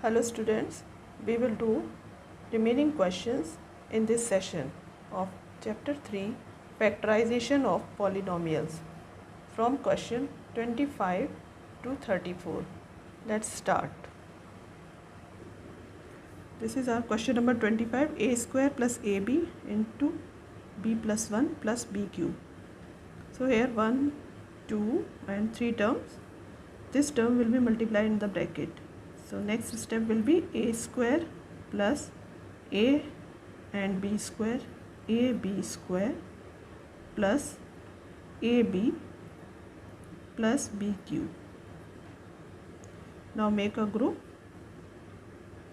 Hello students, we will do remaining questions in this session of chapter 3 factorization of polynomials from question 25 to 34. Let's start. This is our question number 25, a square plus ab into b plus 1 plus b cube. So here 1, 2 and 3 terms. This term will be multiplied in the bracket. So next step will be a square plus a and b square, ab square plus ab plus b cube. Now make a group,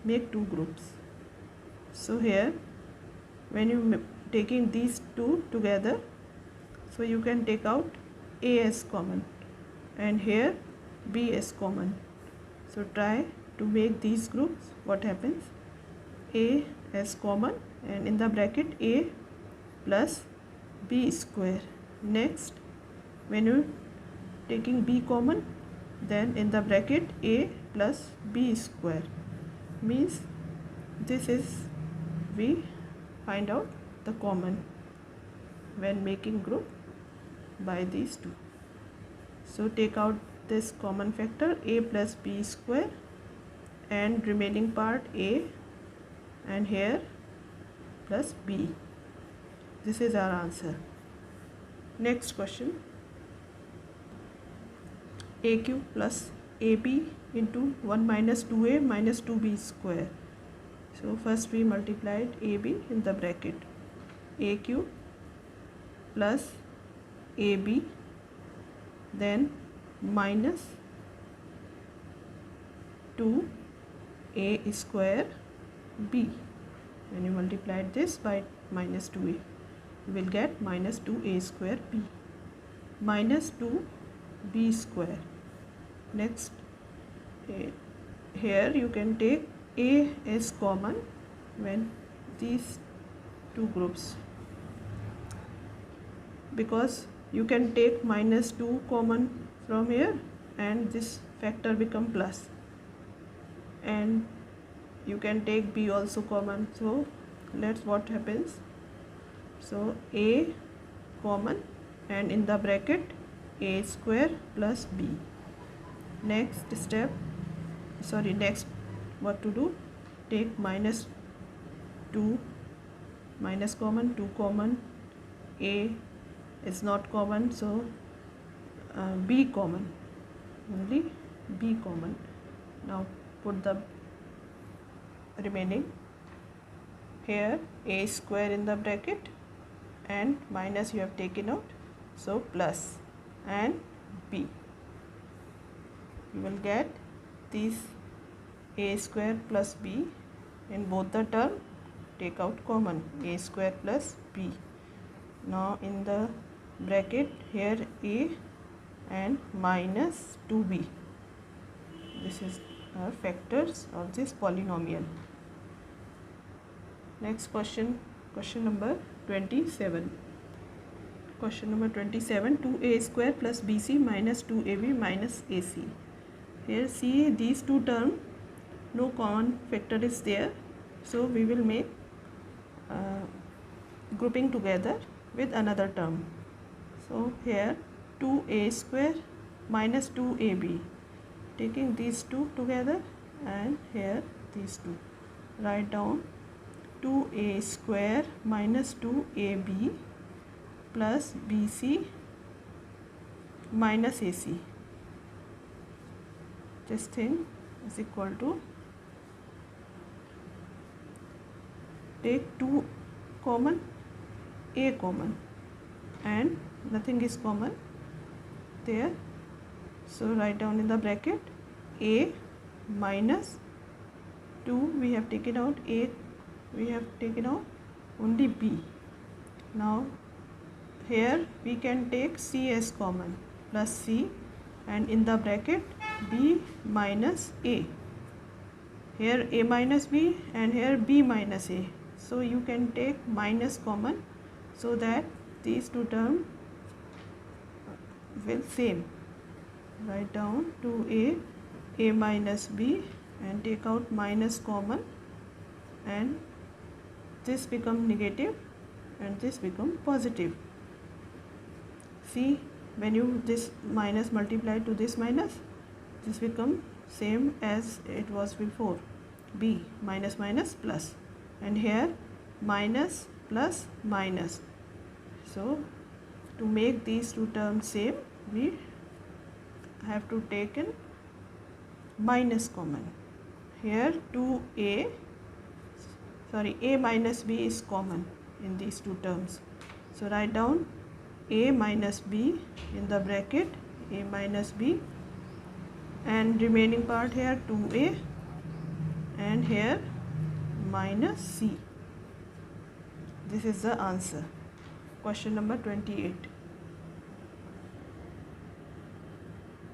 make two groups. So here when you taking these two together, so you can take out a as common and here b as common. So try to make these groups. What happens? A as common and in the bracket a plus b square. Next when you taking b common, then in the bracket a plus b square, means this is we find out the common when making group by these two. So take out this common factor a plus b square and remaining part a and here plus b. This is our answer. Next question, a cube plus ab into 1 minus 2a minus 2b square. So first we multiplied ab in the bracket, a cube plus ab, then minus 2a square b. When you multiply this by minus 2a, you will get minus 2a square b minus 2b square. Next here you can take a as common when these two groups, because you can take minus 2 common from here and this factor become plus, and you can take b also common. So let's what happens. So a common and in the bracket a square plus b. Next step, next what to do, take minus 2 minus common, 2 common, a is not common, so b common, only b common. Now put the remaining here a square in the bracket and minus you have taken out, so plus and b. You will get these a square plus b in both the term, take out common a square plus b. Now in the bracket here a and minus 2b. This is our factors of this polynomial. Next question, question number 27. Question number 27, 2a square plus bc minus 2ab minus ac. Here see these two terms, no common factor is there, so we will make grouping together with another term. So here 2a square minus 2ab, taking these two together and here these two, write down 2a square minus 2ab plus bc minus ac. This thing is equal to, take 2 common, a common and nothing is common there, so write down in the bracket a minus 2 we have taken out, a we have taken out only b. Now here we can take c as common, plus c and in the bracket b minus a. Here a minus b and here b minus a, so you can take minus common so that these two terms will same. Write down 2a minus b and take out minus common, and this become negative and this become positive. See, when you this minus multiply to this minus, this become same as it was before, b, minus minus plus, and here minus plus minus. So to make these two terms same, we have to take in minus common. Here a minus b is common in these two terms. So write down a minus b in the bracket, a minus b, and remaining part here 2a, and here minus c. This is the answer. Question number 28.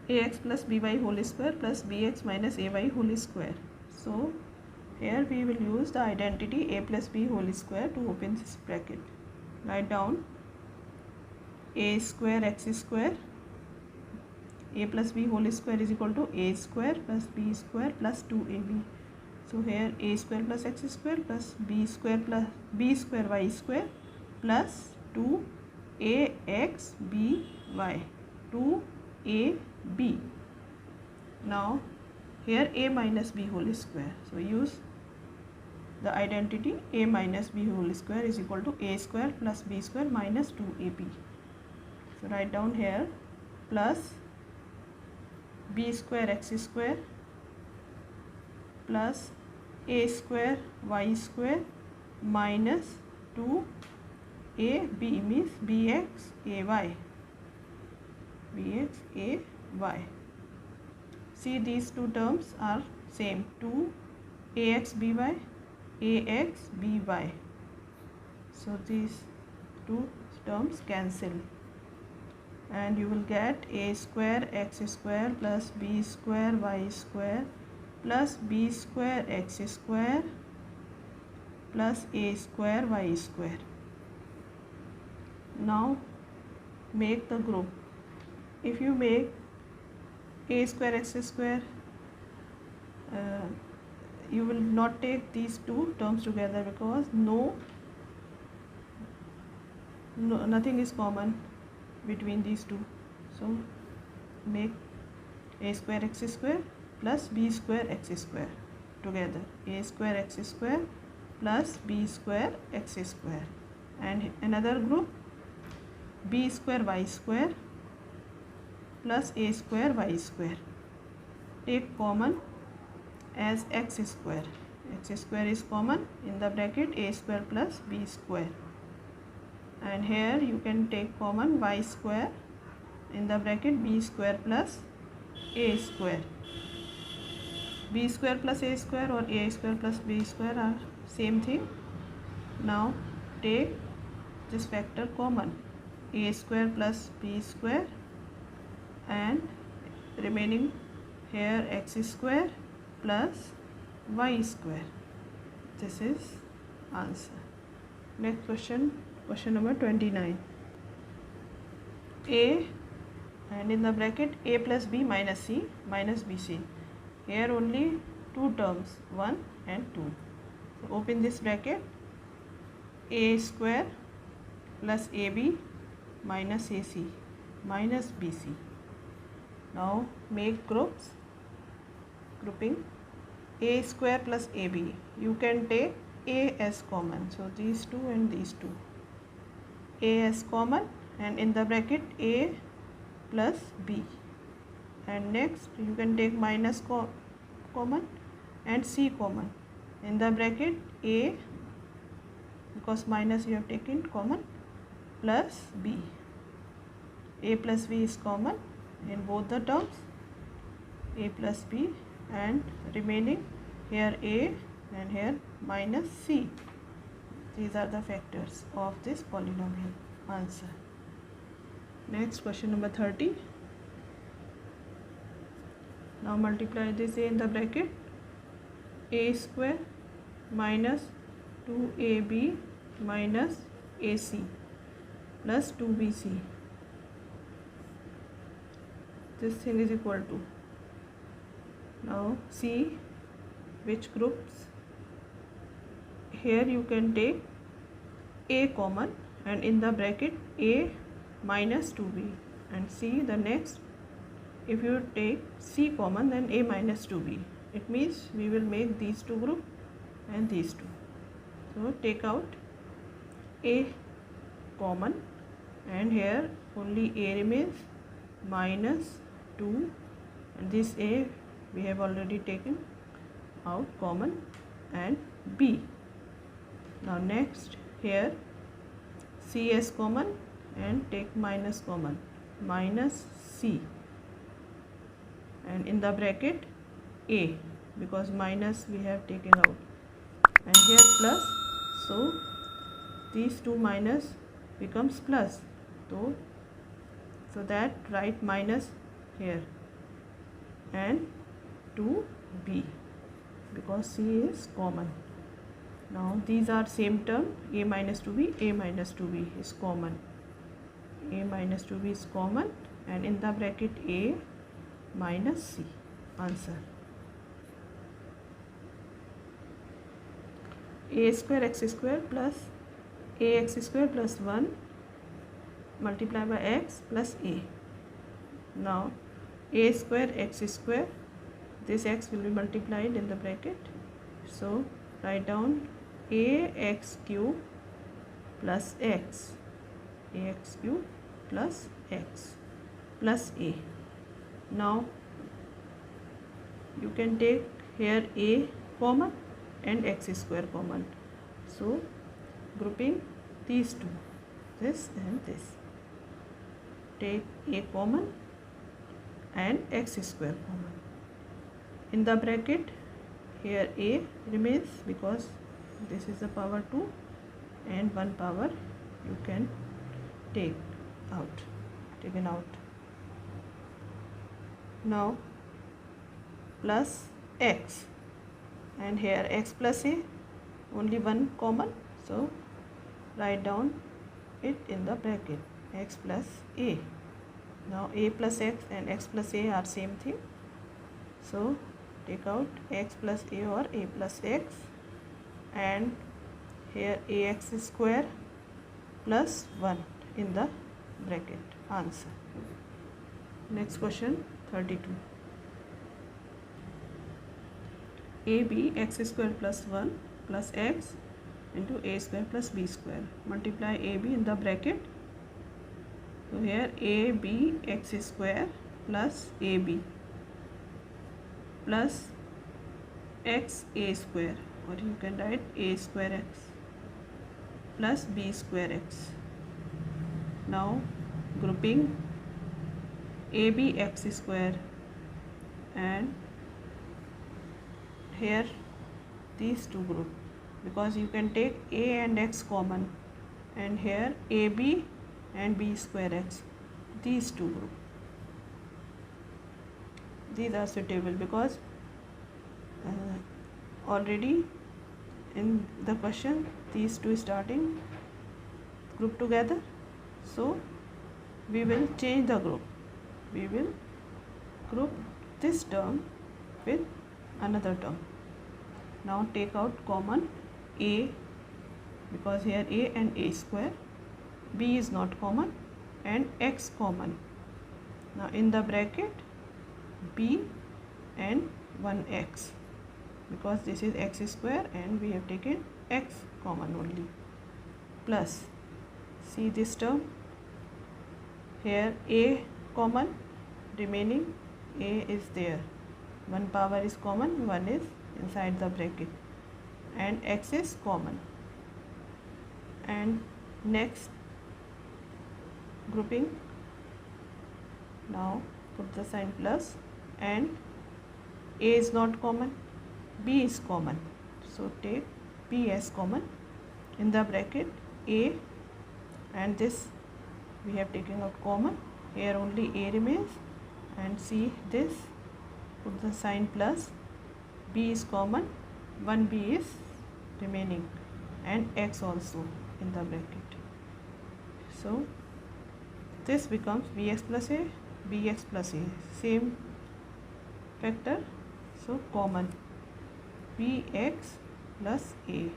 ax plus by whole square plus bx minus ay whole square. So here we will use the identity a plus b whole square to open this bracket. Write down a square x square, a plus b whole square is equal to a square plus b square plus 2ab. So here a square plus x square plus b square y square plus 2axby, 2ab. Now here a minus b whole square. So use the identity a minus b whole square is equal to a square plus b square minus 2ab. So write down here plus b square x square plus a square y square minus 2ab means bx ay. See, these two terms are same, 2axby, axby. So these two terms cancel, and you will get a square x square plus b square y square plus b square x square plus a square y square. Now make the group. If you make a square x square, you will not take these two terms together because nothing is common between these two. So make a square x square plus b square x square together, a square x square plus b square x square, and another group b square y square plus a square y square. Take common as x square. X square is common in the bracket a square plus b square, and here you can take common y square in the bracket b square plus a square. B square plus a square or a square plus b square are same thing. Now take this factor common, a square plus b square, and remaining here x square plus y square. This is answer. Next question, question number 29. A, and in the bracket a plus b minus c minus bc. Here only two terms, 1 and 2. So open this bracket, a square plus ab minus ac minus bc. Now make groups. Grouping a square plus ab. You can take a as common. So these two and these two. A as common, and in the bracket a plus b. And next you can take minus common and c common. In the bracket a, because minus you have taken common, plus b. A plus b is common in both the terms, a plus b, and remaining here a and here minus c. These are the factors of this polynomial. Answer. Next, question number 30. Now multiply this a in the bracket, a square minus 2ab minus ac plus 2bc. This thing is equal to, now c which groups? Here you can take a common and in the bracket a minus 2b, and see the next, if you take c common then a minus 2b. It means we will make these two group and these two. So take out a common and here only a remains, minus 2, and this a we have already taken out common, and b. Now next here c is common and take minus common, minus c, and in the bracket a, because minus we have taken out, and here plus, so these two minus becomes plus, so that write minus here, and 2b, because c is common. Now these are same term, a minus 2b, a minus 2b is common, a minus 2b is common, and in the bracket a minus c. Answer: a square x square plus ax square plus 1 multiply by x plus a. Now a square x square, this x will be multiplied in the bracket, so write down ax cube plus x, ax cube plus x plus a. Now you can take here a common and x square common, so grouping these two, this and this, take a common and x square common. In the bracket here a remains because this is the power 2 and 1 power you can taken out. Now plus x, and here x plus a, only one common, so write down it in the bracket, x plus a. Now a plus x and x plus a are same thing, so take out x plus a or a plus x, and here ax square plus 1 in the bracket. Answer. Next question 32. ab x square plus 1 plus x into a square plus b square, multiply ab in the bracket. So here ab x square plus ab plus x a square, or you can write a square x plus b square x. Now grouping ab x square, and here these two group, because you can take a and x common, and here ab and b square x, these two group. These are suitable because already in the question these two starting group together, so we will change the group. We will group this term with another term. Now take out common a, because here a and a square, b is not common, and x common. Now in the bracket b and 1x, because this is x square and we have taken x common only, plus see this term, here a common, remaining a is there, 1 power is common, 1 is inside the bracket, and x is common. And next grouping, now put the sign plus, and a is not common, b is common, so take b as common. In the bracket a, and this we have taken out common, here only a remains, and see this, put the sign plus, b is common, 1b is remaining, and x also in the bracket. So this becomes bx plus a, bx plus a, same factor, so common, bx plus a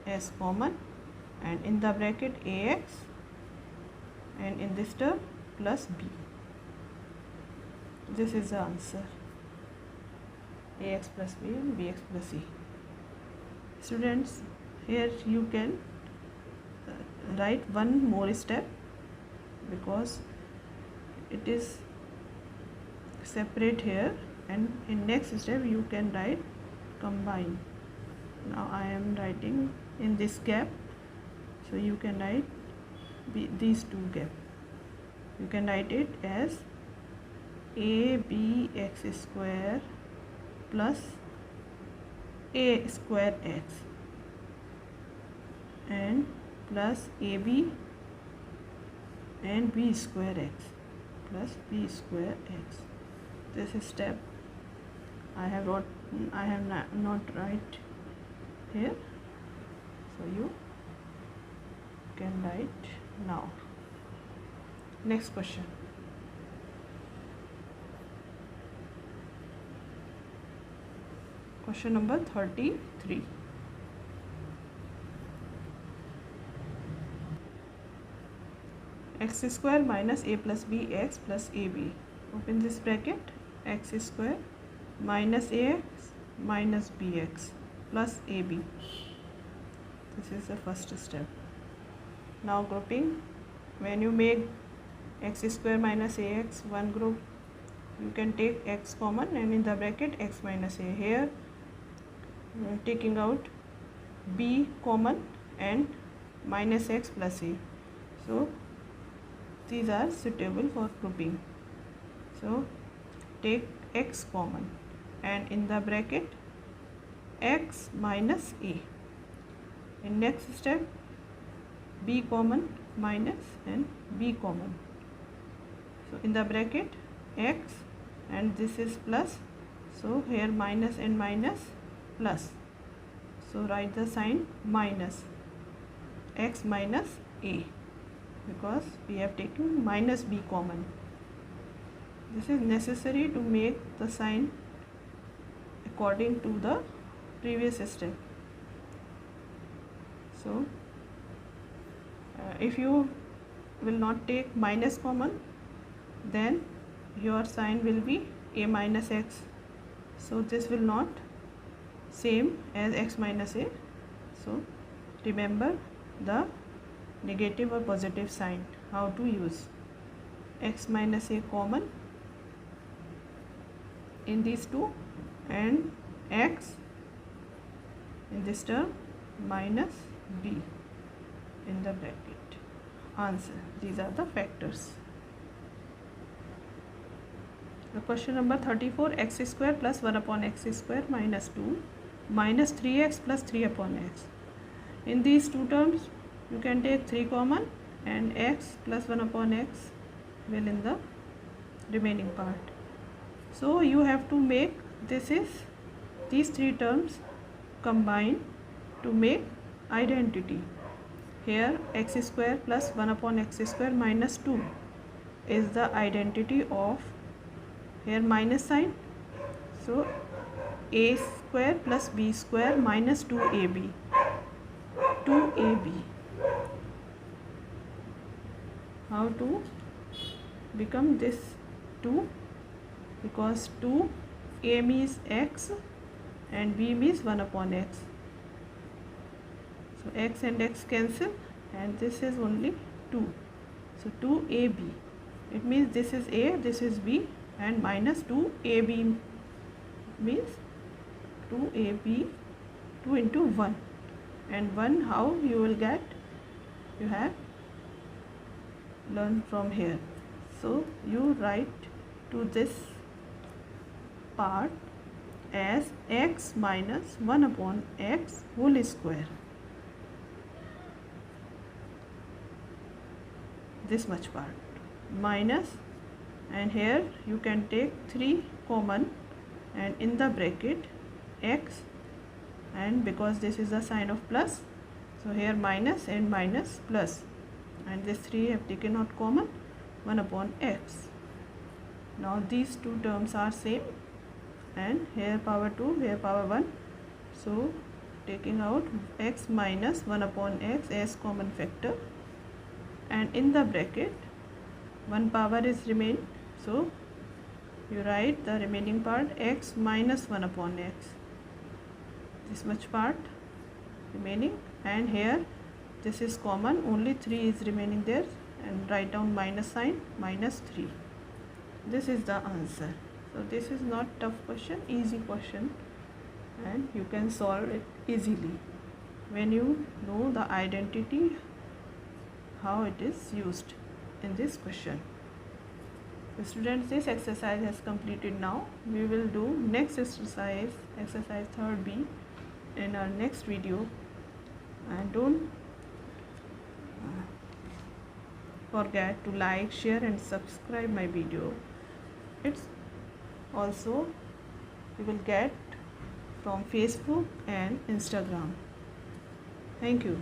as common, and in the bracket ax, and in this term plus b. This is the answer, ax plus b and bx plus c. Students, here you can write one more step, because it is separate here, and in next step you can write combine. Now I am writing in this gap, so you can write these two gap. You can write it as abx square plus a square x and plus ab and b square x plus b square x. This is step I have not write here, so you can write now. Next question. Question number 33. X square minus a plus b x plus ab. Open this bracket. X square minus ax minus bx plus ab. This is the first step. Now grouping. When you make x square minus ax one group, you can take x common, and in the bracket x minus a. Here taking out b common and minus x plus a. So these are suitable for grouping. So take x common, and in the bracket x minus a. In next step b common minus and b common. So in the bracket x, and this is plus, so here minus and minus plus. So write the sign minus x minus a, because we have taken minus b common. This is necessary to make the sign according to the previous step. So if you will not take minus common, then your sign will be a minus x. So this will not same as x minus a. So remember the negative or positive sign, how to use. X minus a common in these two, and x in this term minus b in the bracket. Answer. These are the factors. The question number 34. X square plus 1 upon x square minus 2 minus 3x plus 3 upon x. In these two terms you can take 3 common, and x plus 1 upon x will in the remaining part. So you have to make these three terms combine to make identity. Here x square plus 1 upon x square minus 2 is the identity of, here minus sign, so a square plus b square minus 2ab. 2ab. How to become this 2? Because 2, a means x and b means 1 upon x. So x and x cancel, and this is only 2. So 2ab. It means this is a, this is b, and minus 2ab means 2ab, 2 into 1. And 1 how you will get? You have learned from here. So you write to this part as x minus 1 upon x whole square. This much part minus, and here you can take 3 common, and in the bracket x, and because this is a sign of plus, so here minus and minus plus, and this 3 have taken out common, 1 upon x. Now these two terms are same, and here power 2, here power 1. So taking out x minus 1 upon x as common factor, and in the bracket 1 power is remain, so you write the remaining part x minus 1 upon x, this much part remaining, and here this is common, only 3 is remaining there, and write down minus sign, minus 3. This is the answer. So this is not tough question, easy question, and you can solve it easily when you know the identity, how it is used in this question. So students, this exercise has completed now. We will do next exercise, exercise 3B, in our next video, and don't forget to like, share and subscribe my video. It's also you will get from Facebook and Instagram. Thank you.